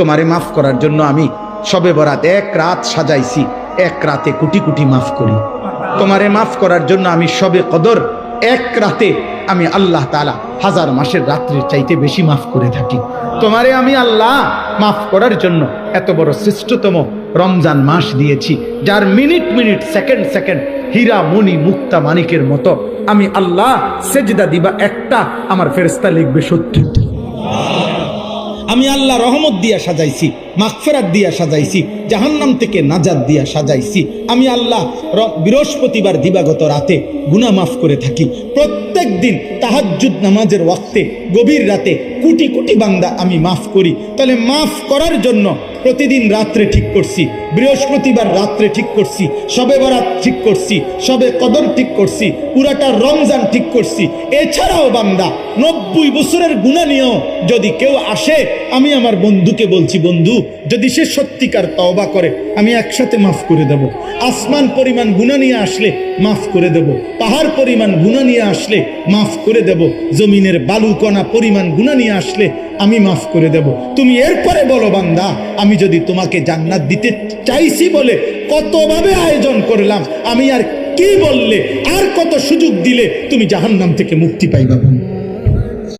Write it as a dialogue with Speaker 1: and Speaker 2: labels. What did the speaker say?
Speaker 1: তোমারে মাফ করার জন্য আমি শবে বরাত এক রাত সাজাইছি, এক রাতে কোটি কোটি মাফ করি। তোমারে মাফ করার জন্য আমি শবে কদর এক রাতে আমি আল্লাহ তাআলা 1000 মাসের রাত্রির চাইতে বেশি মাফ করে থাকি। তোমারে আমি আল্লাহ মাফ করার জন্য এত বড় শ্রেষ্ঠতম রমজান মাস দিয়েছি, যার মিনিট মিনিট সেকেন্ড সেকেন্ড হীরা মণি মুক্তা মানিকের মতো আমি আল্লাহ সেজদা দিবা একটা, আমার ফেরেশতা লিখবে 70টা। আমি আল্লাহ রহমত দিয়া সাজাইছি, মাগফিরাত দিয়া সাজাইছি, জাহান্নাম থেকে নাজাত দিয়া সাজাইছি। আমি আল্লাহ বৃহস্পতিবার দিবাগত রাতে গুনাহ মাফ করে থাকি। প্রত্যেক দিন তাহাজ্জুদ নামাজের ওয়াক্তে গভীর রাতে কোটি কোটি বান্দা আমি মাফ করি। তাহলে মাফ করার জন্য প্রতিদিন রাত্রে ঠিক করছি, বৃহস্পতিবার রাত্রে ঠিক করছি, শবে বরাত ঠিক করছি, শবে কদর ঠিক করছি, পুরাটা রমজান ঠিক করছি। এছাড়াও বান্দা 90 বছরের গুনাহ নিয়েও যদি কেউ আসে, আমি আমার বন্ধুকে বলছি, বন্ধু যদি সে সত্যিকার তওবা করে আমি একসাথে মাফ করে দেব। আসমান পরিমাণ গুনাহ নিয়ে আসলে মাফ করে দেব, পাহাড় পরিমাণ গুনাহ নিয়ে আসলে মাফ করে দেব, জমিনের বালুকণা পরিমাণ গুনাহ নিয়ে আসলে আমি মাফ করে দেব। তুমি এরপরে বলো, বান্দা আমি যদি তোমাকে জান্নাত দিতে চাইছি বলে কতভাবে আয়োজন করলাম, আমি আর কি বললে, আর কত সুযোগ দিলে তুমি জাহান্নাম থেকে মুক্তি পাইবা।